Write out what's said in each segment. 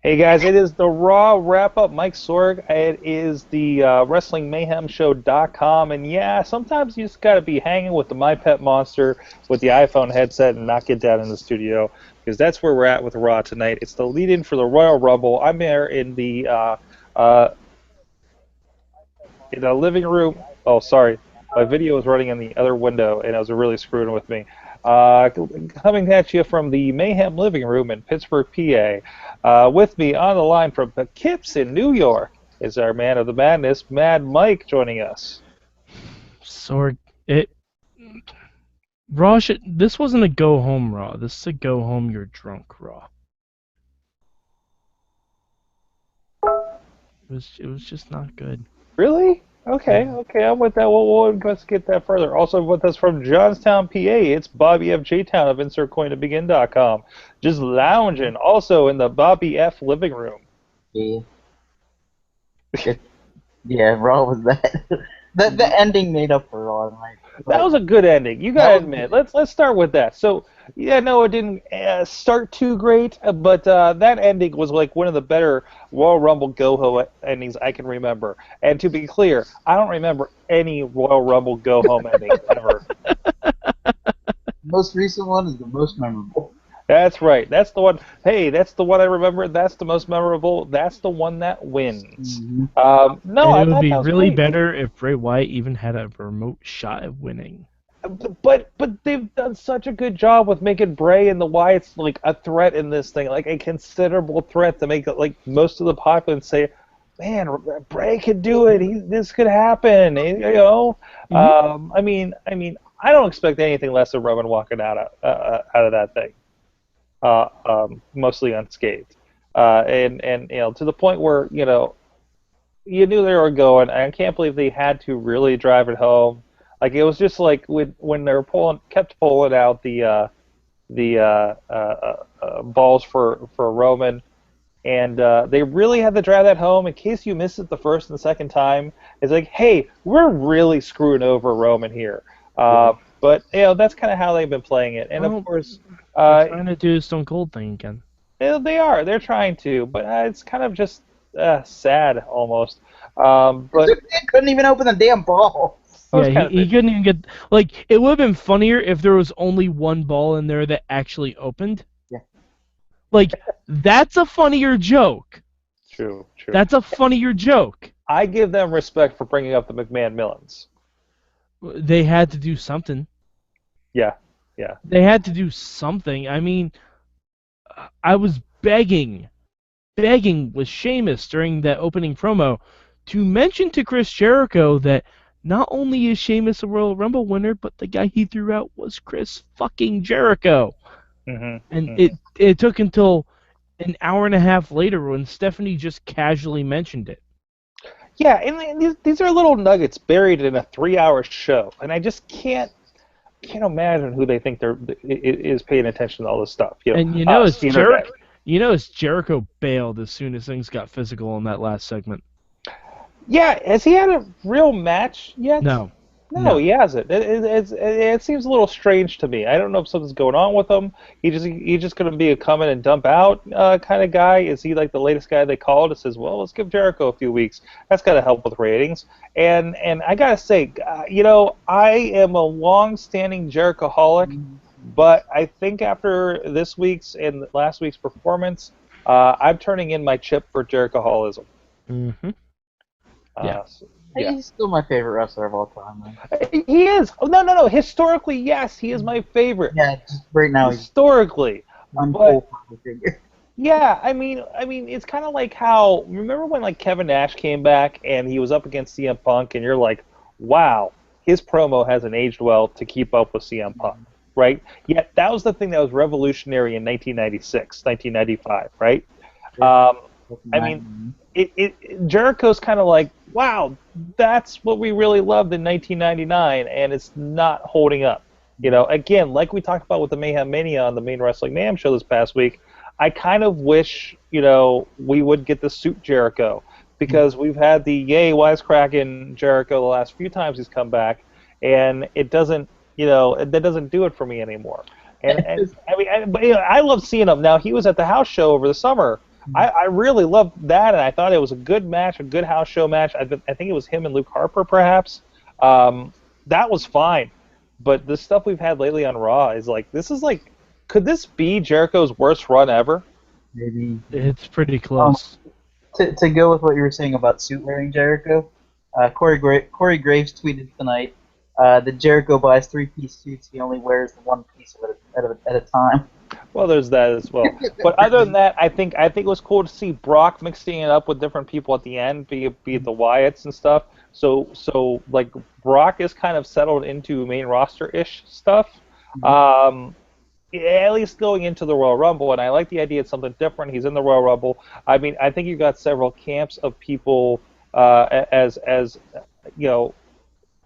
Hey guys, it is the Raw wrap-up. Mike Sorg. It is the WrestlingMayhemShow.com, and yeah, sometimes you just got to be hanging with the My Pet Monster with the iPhone headset and not get down in the studio, because that's where we're at with Raw tonight. It's the lead-in for the Royal Rumble. I'm there in the living room. Oh, sorry, my video was running in the other window, and it was really screwing with me. Coming at you from the Mayhem living room in Pittsburgh, PA. With me on the line from Poughkeepsie in New York is our man of the madness, Mad Mike, joining us. Sorg, this wasn't a go home Raw. This is a go home you're drunk Raw. It was just not good. Really? Okay, I'm with that. Let's get that further. Also with us from Johnstown, PA, it's Bobbyfjtown of InsertCoinToBegin.com, just lounging, also in the Bobby F living room. Yeah. Yeah, Raw was that. The ending made up for Raw. That was a good ending. You gotta admit. Let's start with that. So yeah, no, it didn't start too great, but that ending was like one of the better Royal Rumble go-home endings I can remember. And to be clear, I don't remember any Royal Rumble go-home ending ever. The most recent one is the most memorable. That's right. That's the one. Hey, that's the one I remember. That's the most memorable. That's the one that wins. Mm-hmm. No, and it would be really great. better if Bray Wyatt even had a remote shot of winning. But they've done such a good job with making Bray and the Wyatts like a threat in this thing, like a considerable threat to make like most of the populace say, "Man, Bray could do it. This could happen." You know, I mean, I don't expect anything less than Roman walking out of that thing, mostly unscathed, and you know, to the point where you knew they were going. I can't believe they had to really drive it home. Like it was just like when they were kept pulling out the balls for Roman, and they really had to drive that home. In case you missed it the first and second time, it's like, hey, we're really screwing over Roman here. But that's kind of how they've been playing it, and of course, they're trying to do the Stone Cold thing again. They are. They're trying to, but it's kind of just sad almost. But they couldn't even open the damn ball. Yeah, he couldn't even get... Like, it would have been funnier if there was only one ball in there that actually opened. Yeah. Like, that's a funnier joke. True. That's a funnier joke. I give them respect for bringing up the McMahon Millens. They had to do something. Yeah. They had to do something. I mean, I was begging with Sheamus during that opening promo to mention to Chris Jericho that not only is Sheamus a Royal Rumble winner, but the guy he threw out was Chris fucking Jericho. And it took until an hour and a half later when Stephanie just casually mentioned it. Yeah, and these are little nuggets buried in a 3-hour show, and I just can't imagine who they think is paying attention to all this stuff. It's Jericho bailed as soon as things got physical in that last segment. Yeah, has he had a real match yet? No, he hasn't. It seems a little strange to me. I don't know if something's going on with him. He's just going to be a come in and dump out kind of guy. Is he like the latest guy they called that says, well, let's give Jericho a few weeks? That's got to help with ratings. And I got to say, I am a long-standing Jerichoholic, but I think after this week's and last week's performance, I'm turning in my chip for Jerichoholism. Mm-hmm. Yeah. He's still my favorite wrestler of all time, man. He is. Oh, no. Historically, yes, he is my favorite. Yeah, just right now historically. But, yeah, I mean, it's kind of like how, remember when like Kevin Nash came back and he was up against CM Punk, and you're like, wow, his promo hasn't aged well to keep up with CM Punk, right? Yet that was the thing that was revolutionary in 1996, 1995, right? I mean, Jericho's kind of like, wow, that's what we really loved in 1999, and it's not holding up. Again, like we talked about with the Mayhem Mania on the Main Wrestling Mayhem show this past week, I kind of wish, we would get the suit Jericho, because we've had the yay wisecracking Jericho the last few times he's come back, and it doesn't, that doesn't do it for me anymore. And I mean, I love seeing him. Now, he was at the house show over the summer, I really loved that, and I thought it was a good match, a good house show match. I think it was him and Luke Harper, perhaps. That was fine. But the stuff we've had lately on Raw is like, could this be Jericho's worst run ever? Maybe. It's pretty close. To go with what you were saying about suit wearing Jericho, Corey Graves tweeted tonight that Jericho buys 3-piece suits. He only wears the one piece at a time. Well, there's that as well. But other than that, I think it was cool to see Brock mixing it up with different people at the end, be it the Wyatts and stuff. So like Brock is kind of settled into main roster-ish stuff. At least going into the Royal Rumble, and I like the idea it's something different. He's in the Royal Rumble. I mean, I think you've got several camps of people as you know.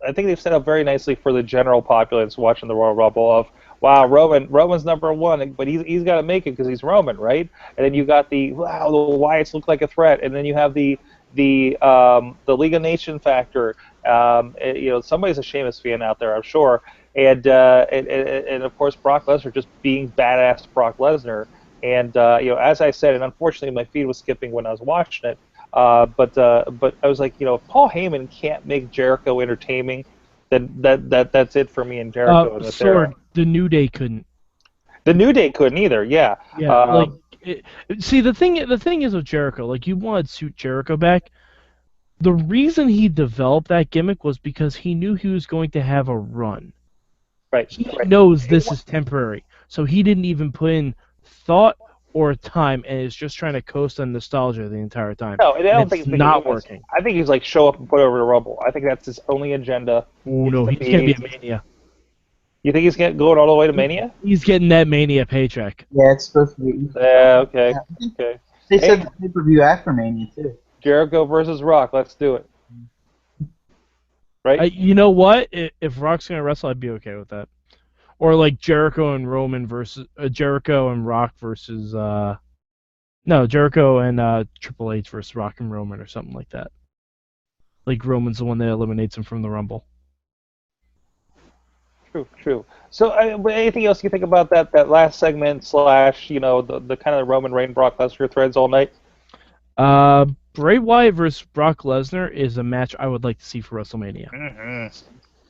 I think they've set up very nicely for the general populace watching the Royal Rumble of, wow, Roman's number one, but he's got to make it because he's Roman, right? And then you got the Wyatts look like a threat, and then you have the League of Nations factor. Somebody's a Sheamus fan out there, I'm sure, and of course Brock Lesnar just being badass Brock Lesnar, and as I said, and unfortunately my feed was skipping when I was watching it. But I was like, if Paul Heyman can't make Jericho entertaining, then that's it for me and Jericho. Sorg, the New Day couldn't. The New Day couldn't either. Yeah. Yeah. See, the thing is with Jericho, like you wanted Suit Jericho back. The reason he developed that gimmick was because he knew he was going to have a run. Right. He knows this is temporary, so he didn't even put in thought or time, and is just trying to coast on nostalgia the entire time. No, and I don't think it's not working. I think he's like show up and put over the Rumble. I think that's his only agenda. Oh no, he's gonna be a Mania. You think he's going all the way to Mania? He's getting that Mania paycheck. Yeah, it's supposed to be. Yeah, okay. Okay. They said the pay-per-view after Mania too. Jericho versus Rock. Let's do it. Right? You know what? If Rock's gonna wrestle, I'd be okay with that. Or like Jericho and Roman versus Jericho and Rock versus Jericho and Triple H versus Rock and Roman or something like that. Like Roman's the one that eliminates him from the Rumble. True. So, anything else you think about that last segment / the kind of Roman Reigns Brock Lesnar threads all night? Bray Wyatt versus Brock Lesnar is a match I would like to see for WrestleMania.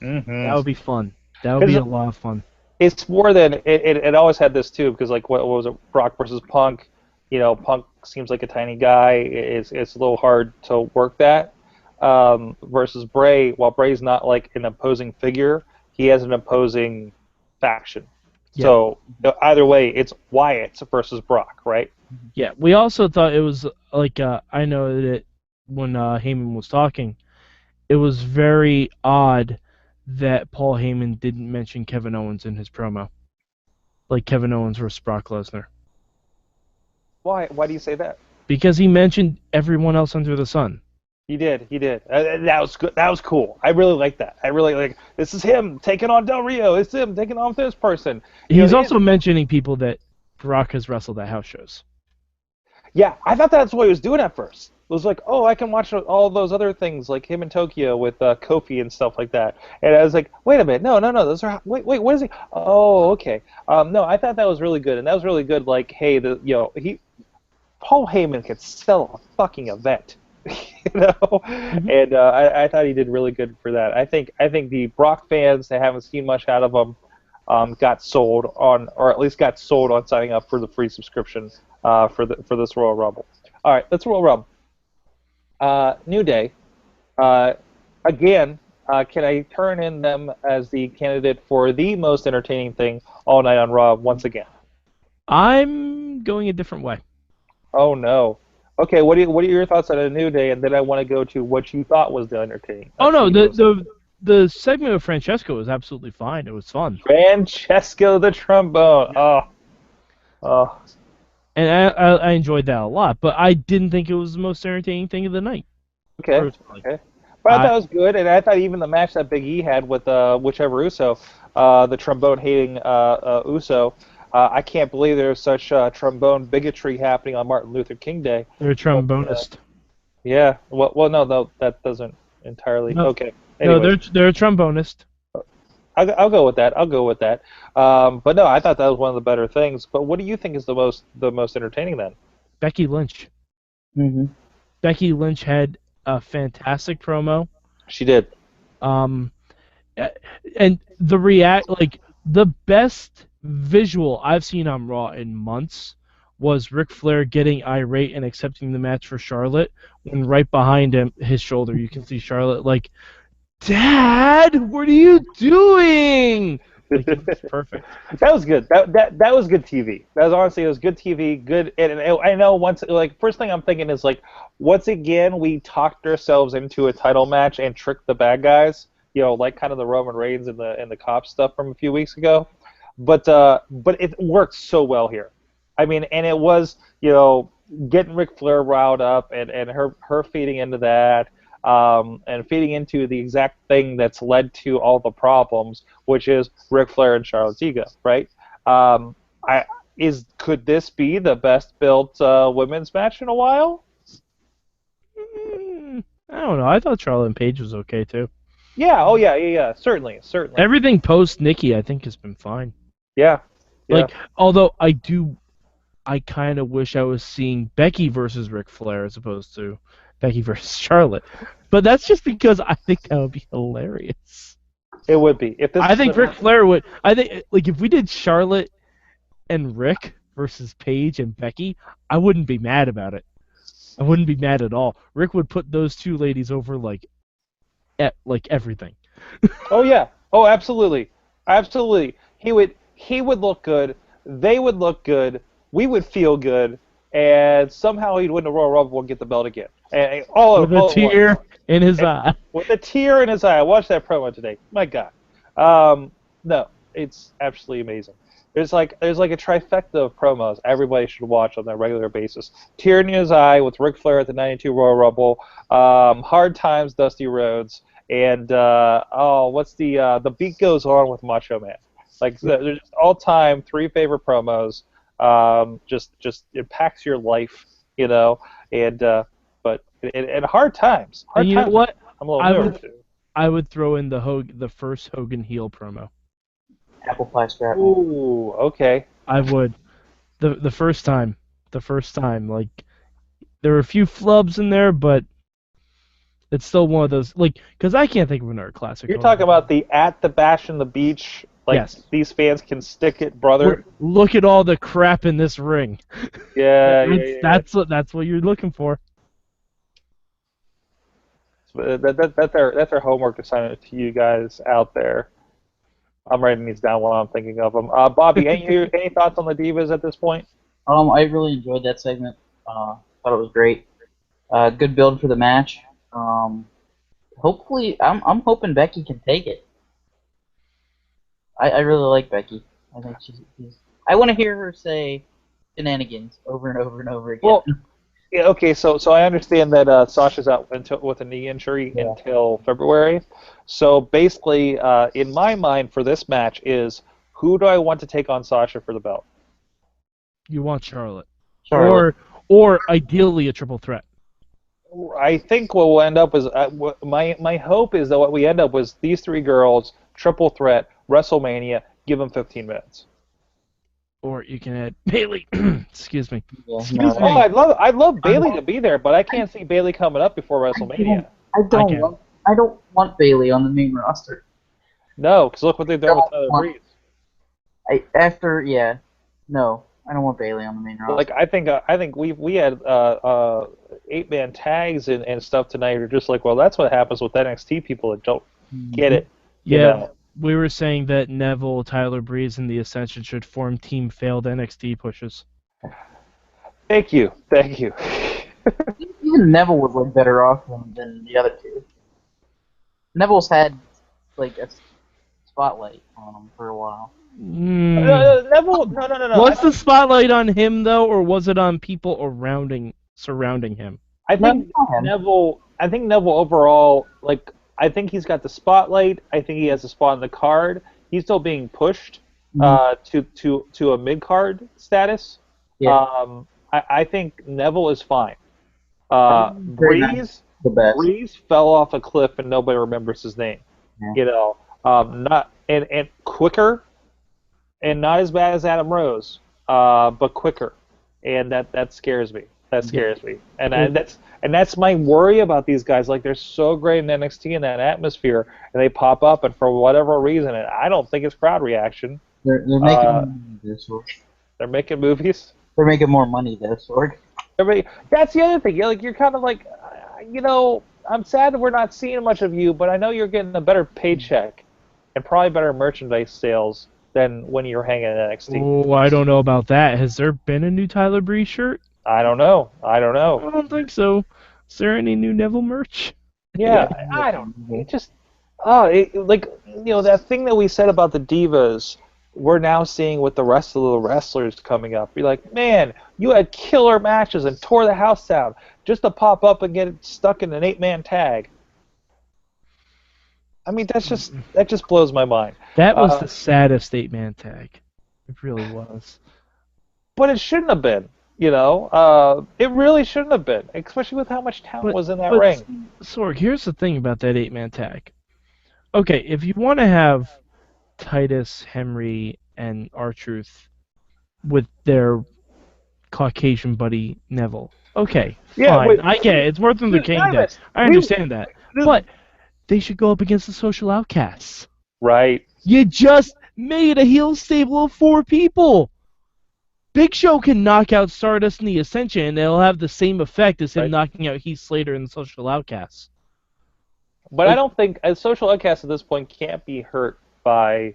That would be fun. That would be a lot of fun. It's more than it always had this too, because like what was it, Brock versus Punk? Punk seems like a tiny guy. It's a little hard to work that. Versus Bray, while Bray's not like an opposing figure, he has an opposing faction. Yeah. So either way, it's Wyatt versus Brock, right? Yeah. We also thought it was like I know that when Heyman was talking, it was very odd that Paul Heyman didn't mention Kevin Owens in his promo. Like Kevin Owens versus Brock Lesnar. Why? Why do you say that? Because he mentioned everyone else under the sun. He did. That was good. That was cool. I really like that. I really like. This is him taking on Del Rio. It's him taking on this person. He's also mentioning people that Brock has wrestled at house shows. Yeah, I thought that's what he was doing at first. It was like, I can watch all those other things, like him in Tokyo with Kofi and stuff like that. And I was like, wait a minute, no, those are wait, what is he? Oh, okay. No, I thought that was really good, and that was really good. Like, hey, Paul Heyman could sell a fucking event, Mm-hmm. And I thought he did really good for that. I think the Brock fans that haven't seen much out of him got sold on, or at least got sold on signing up for the free subscription for this Royal Rumble. All right, let's Royal Rumble. New Day. Again, can I turn in them as the candidate for the most entertaining thing all night on Raw once again? I'm going a different way. Oh no. Okay, what are your thoughts on a New Day, and then I want to go to what you thought was the entertaining. Oh no, the segment of Francesco was absolutely fine. It was fun. Francesco the Trombone. Oh. And I enjoyed that a lot, but I didn't think it was the most entertaining thing of the night. Okay. But I thought it was good, and I thought even the match that Big E had with whichever Uso, the trombone-hating Uso, I can't believe there's such trombone bigotry happening on Martin Luther King Day. They're a trombonist. Yeah. Well, no, that doesn't entirely. No. Okay. Anyways. No, they're a trombonist. I'll go with that. But no, I thought that was one of the better things. But what do you think is the most entertaining then? Becky Lynch. Mm-hmm. Becky Lynch had a fantastic promo. She did. And the best visual I've seen on Raw in months was Ric Flair getting irate and accepting the match for Charlotte, when right behind him, his shoulder, you can see Charlotte like, "Dad, what are you doing?" Like, it was perfect. That was good. That was good TV. That was honestly, it was good TV. Good, and I know once, like, first thing I'm thinking is like, once again we talked ourselves into a title match and tricked the bad guys. You know, like kind of the Roman Reigns and the cop stuff from a few weeks ago. But it worked so well here. I mean, and it was, you know, getting Ric Flair riled up and her feeding into that. And feeding into the exact thing that's led to all the problems, which is Ric Flair and Charlotte's ego, right? Could this be the best built women's match in a while? I don't know. I thought Charlotte and Paige was okay too. Yeah. Oh yeah. Certainly. Everything post Nikki, I think, has been fine. Yeah. Like, although I kind of wish I was seeing Becky versus Ric Flair as opposed to Becky versus Charlotte, but that's just because I think that would be hilarious. It would be. I think Ric Flair would. I think, like, if we did Charlotte and Rick versus Paige and Becky, I wouldn't be mad about it. I wouldn't be mad at all. Rick would put those two ladies over like everything. Oh yeah. Oh, absolutely. He would look good. They would look good. We would feel good, and somehow he'd win the Royal Rumble and get the belt again. And with a tear in his eye. With a tear in his eye. I watched that promo today. My God. No, it's absolutely amazing. There's like a trifecta of promos everybody should watch on a regular basis. Tear in his eye with Ric Flair at the '92 Royal Rumble. Hard Times, Dusty Rhodes, and what's the Beat Goes On with Macho Man. Like, they're just all-time 3 favorite promos. Just it packs your life, you know, and Hard Times. And you know what? I'm a little nervous. I would throw in the first Hogan heel promo. Apple pie strap. Ooh, okay. I would. The first time, like, there were a few flubs in there, but it's still one of those, like, because I can't think of another classic. You're talking about the at the Bash in the Beach. Like, yes. These fans can stick it, brother. Look at all the crap in this ring. Yeah, that's what you're looking for. That's our homework assignment to you guys out there. I'm writing these down while I'm thinking of them. Bobby, any thoughts on the Divas at this point? I really enjoyed that segment. Thought it was great. Good build for the match. Hopefully, I'm hoping Becky can take it. I really like Becky. I think she's I want to hear her say shenanigans over and over and over again. Well, yeah, okay, so I understand that Sasha's out with a knee injury until February. So basically, in my mind, for this match is, who do I want to take on Sasha for the belt? You want Charlotte. Or ideally a triple threat. I think what we'll end up is, my hope is that what we end up with these 3 girls, triple threat, WrestleMania, give them 15 minutes. Or you can add Bayley. Excuse me. Excuse me. Oh, I'd love Bayley to be there, but I can't see Bayley coming up before WrestleMania. I don't want Bayley on the main roster. No, because look what they've done with Tyler Breeze. No, I don't want Bayley on the main roster. Like, I think we had 8-man tags and stuff tonight. You're just like, well, that's what happens with NXT people that don't get it. Yeah. You know? We were saying that Neville, Tyler Breeze, and the Ascension should form team failed NXT pushes. Thank you. Even Neville would look better off than the other 2. Neville's had, like, a spotlight on him for a while. Neville, no. Was the spotlight on him, though, or was it on people surrounding him? I think Neville overall, like, I think he's got the spotlight. I think he has a spot on the card. He's still being pushed to a mid-card status. Yeah. I think Neville is fine. Breeze fell off a cliff and nobody remembers his name. Yeah. You know, not and quicker, and not as bad as Adam Rose, but quicker. and that scares me. That scares me, and Well, that's my worry about these guys. Like they're so great in NXT in that atmosphere, and they pop up, and for whatever reason, and I don't think it's crowd reaction. They're making money there, Sorg. They're making movies. They're making more money there, Sorg. That's the other thing. You're kind of like, I'm sad that we're not seeing much of you, but I know you're getting a better paycheck and probably better merchandise sales than when you're hanging in NXT. oh, I don't know about that. Has there been a new Tyler Breeze shirt? I don't know. I don't think so. Is there any new Neville merch? Yeah, I don't. It just, that thing that we said about the Divas, we're now seeing with the rest of the wrestlers coming up. You're like, man, you had killer matches and tore the house down just to pop up and get stuck in an 8-man tag. I mean, that just blows my mind. That was the saddest 8-man tag. It really was. But it shouldn't have been. It really shouldn't have been, especially with how much talent was in that ring. Sorg, here's the thing about that 8-man tag. Okay, if you want to have Titus, Henry, and R-Truth with their Caucasian buddy Neville, okay, fine. I get it. It's worth the Kingdom. I understand that. But they should go up against the Social Outcasts. Right. You just made a heel stable of 4 people. Big Show can knock out Stardust in the Ascension, and it'll have the same effect as him knocking out Heath Slater in the Social Outcasts. But I don't think a Social Outcast at this point can't be hurt by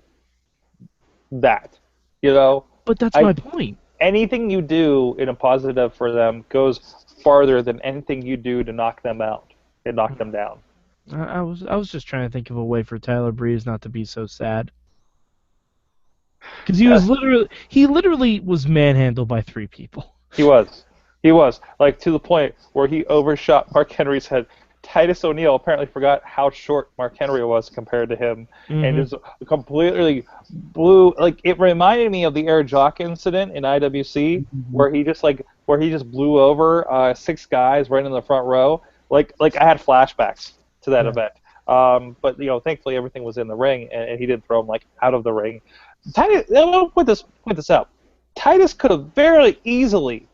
that. But that's my point. Anything you do in a positive for them goes farther than anything you do to knock them out and knock them down. I was just trying to think of a way for Tyler Breeze not to be so sad. Because he literally was manhandled by 3 people. He was, like, to the point where he overshot Mark Henry's head. Titus O'Neil apparently forgot how short Mark Henry was compared to him, and just completely blew. Like, it reminded me of the Air Jock incident in IWC, where he just blew over 6 guys right in the front row. Like I had flashbacks to that event. But thankfully everything was in the ring, and he didn't throw him out of the ring. Titus, I'll point this out. Titus could have very easily,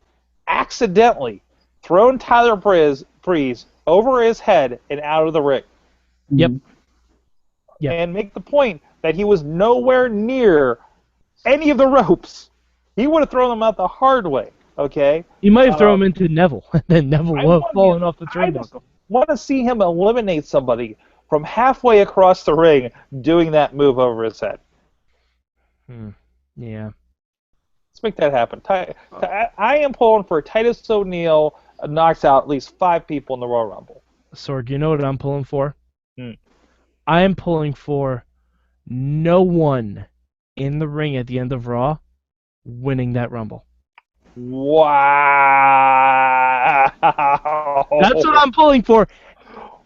accidentally, thrown Tyler Breeze over his head and out of the ring. Yep. And make the point that he was nowhere near any of the ropes. He would have thrown him out the hard way. Okay. He might have thrown him into Neville, and then Neville would have fallen off the turnbuckle. I want to see him eliminate somebody from halfway across the ring doing that move over his head. Yeah. Let's make that happen. I am pulling for Titus O'Neil knocks out at least 5 people in the Royal Rumble. Sorg, you know what I'm pulling for? I am pulling for no one in the ring at the end of Raw winning that Rumble. Wow. That's what I'm pulling for.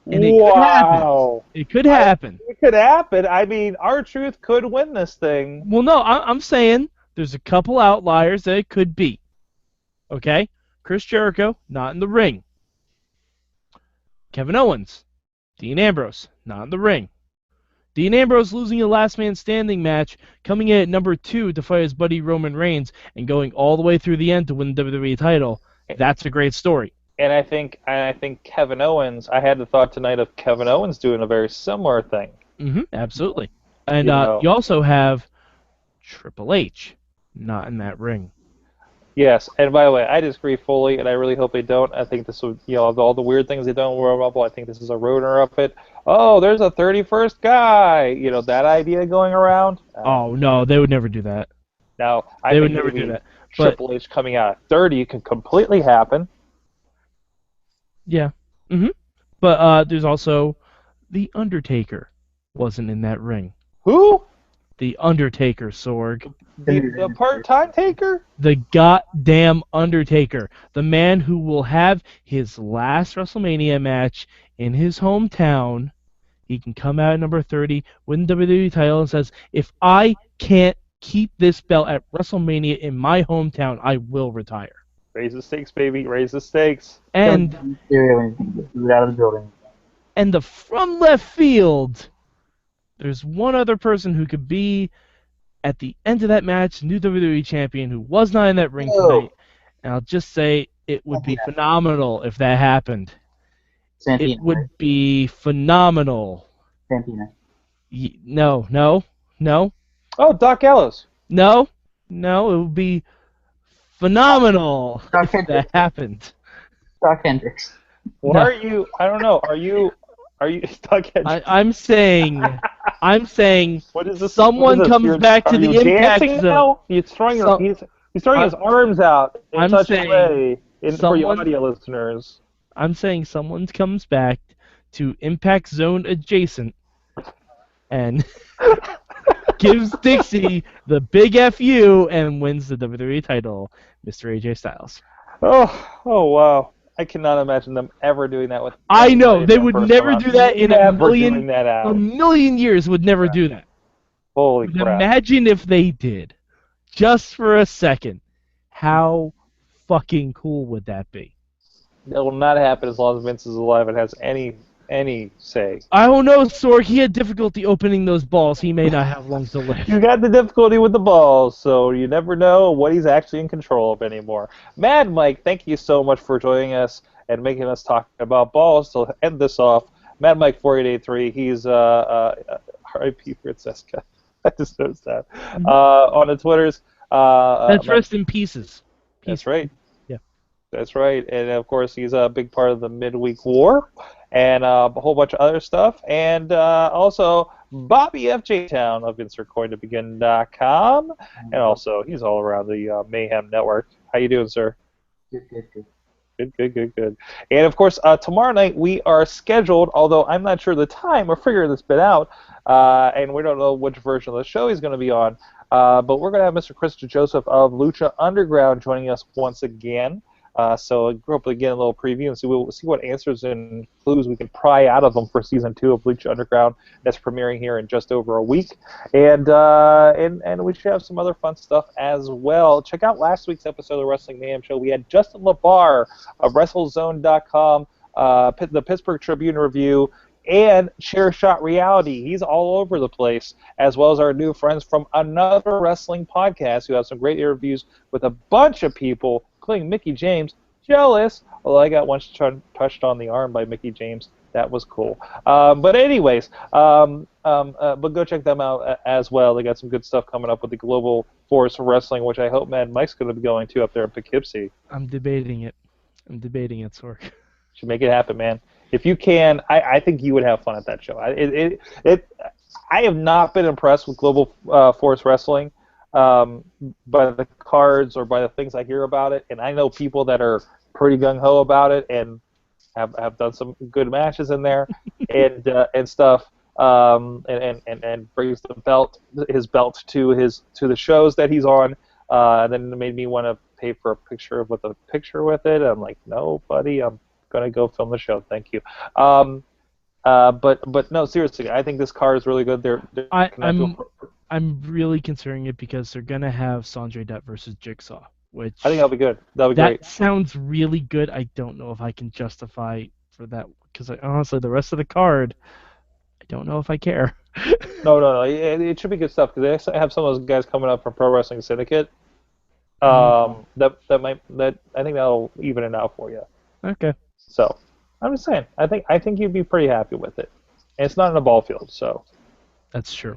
And it could happen. It could happen. It could happen. I mean, R-Truth could win this thing. Well, no, I'm saying there's a couple outliers that it could be. Okay? Chris Jericho, not in the ring. Kevin Owens, Dean Ambrose, not in the ring. Dean Ambrose losing a last man standing match, coming in at number 2 to fight his buddy Roman Reigns, and going all the way through the end to win the WWE title. That's a great story. And I think Kevin Owens, I had the thought tonight of Kevin Owens doing a very similar thing. Absolutely. And you also have Triple H, not in that ring. Yes, and by the way, I disagree fully, and I really hope they don't. I think this would, of all the weird things they don't in Royal Rumble, I think this is a ruiner of it. Oh, there's a 31st guy. That idea going around. Oh, no, they would never do that. No, they would never do that. Triple H coming out at 30 can completely happen. Yeah. But there's also The Undertaker wasn't in that ring. Who? The Undertaker, Sorg. The part-time taker? The goddamn Undertaker. The man who will have his last WrestleMania match in his hometown. He can come out at number 30, win the WWE title, and says, if I can't keep this belt at WrestleMania in my hometown, I will retire. Raise the stakes, baby. Raise the stakes. And out of the building. And from left field, there's one other person who could be at the end of that match, new WWE champion, who was not in that ring tonight. And I'll just say it would be Santina. phenomenal if that happened. Santina, It would right? be phenomenal. Santina. No, no, no, Oh, Doc Gallows. no, no. It would be phenomenal Doc if that Hendricks. happened. Doc Hendricks. Why No. are you? I don't know. Are you Doc Hendricks? I'm saying What is this? someone what is this? comes back to Are you the impact dancing zone. now? He's throwing So- he's throwing his arms out in I'm such saying a way for you someone- audio listeners. I'm saying someone comes back to impact zone adjacent and gives Dixie the big FU and wins the WWE title, Mr. AJ Styles. Oh wow! I cannot imagine them ever doing that with. I know anybody they in their would personal never life. do that in Never doing that out. a million years. Would never do that. Holy But crap! imagine if they did, just for a second. How fucking cool would that be? It will not happen as long as Vince is alive and has any say. I don't know, Sorg. He had difficulty opening those balls. He may not have long to live. You got the difficulty with the balls, so you never know what he's actually in control of anymore. Mad Mike, thank you so much for joining us and making us talk about balls. To end this off, Mad Mike 4883, he's R.I.P. Francesca. I just noticed that. On the Twitters. That's rest in pieces. That's right. Yeah. That's right. And of course, he's a big part of the Midweek War and a whole bunch of other stuff. And also, Bobbyfjtown of InsertCoinToBegin.com. And also, he's all around the Mayhem Network. How you doing, sir? Good. Good. And of course, tomorrow night we are scheduled, although I'm not sure the time, we're figuring this bit out, and we don't know which version of the show he's going to be on, but we're going to have Mr. Chris Joseph of Lucha Underground joining us once again. So hopefully get a little preview and we'll see what answers and clues we can pry out of them for season 2 of Lucha Underground that's premiering here in just over a week, and we should have some other fun stuff as well. Check out last week's episode of the Wrestling Mayhem Show. We had Justin LaBar of WrestleZone.com, the Pittsburgh Tribune Review, and Chair Shot Reality. He's all over the place, as well as our new friends from another wrestling podcast who have some great interviews with a bunch of people, including Mickey James. Jealous, although I got once touched on the arm by Mickey James. That was cool. But anyways, but go check them out as well. They got some good stuff coming up with the Global Force Wrestling, which I hope Mad Mike's going to be going to up there in Poughkeepsie. I'm debating it, Sorg. Should make it happen, man. If you can, I think you would have fun at that show. I have not been impressed with Global Force Wrestling by the cards or by the things I hear about it, and I know people that are pretty gung-ho about it and have done some good matches in there and stuff, and brings his belt to the shows that he's on, and then it made me want to pay for a picture with it. I'm like, no, buddy, I'm gonna go film the show. Thank you. But no, seriously, I think this card is really good. I'm really considering it because they're gonna have Sanjay Dutt versus Jigsaw, which I think that'll be good. That'll be great. That sounds really good. I don't know if I can justify for that because honestly, the rest of the card, I don't know if I care. No. It should be good stuff because they have some of those guys coming up from Pro Wrestling Syndicate. I think that'll even it out for you. Okay. So, I'm just saying. I think you'd be pretty happy with it. And it's not in a ball field, so. That's true.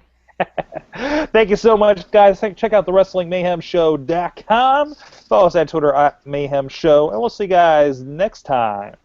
Thank you so much, guys. Check out the WrestlingMayhemShow.com. Follow us at Twitter at Mayhem Show, and we'll see you guys next time.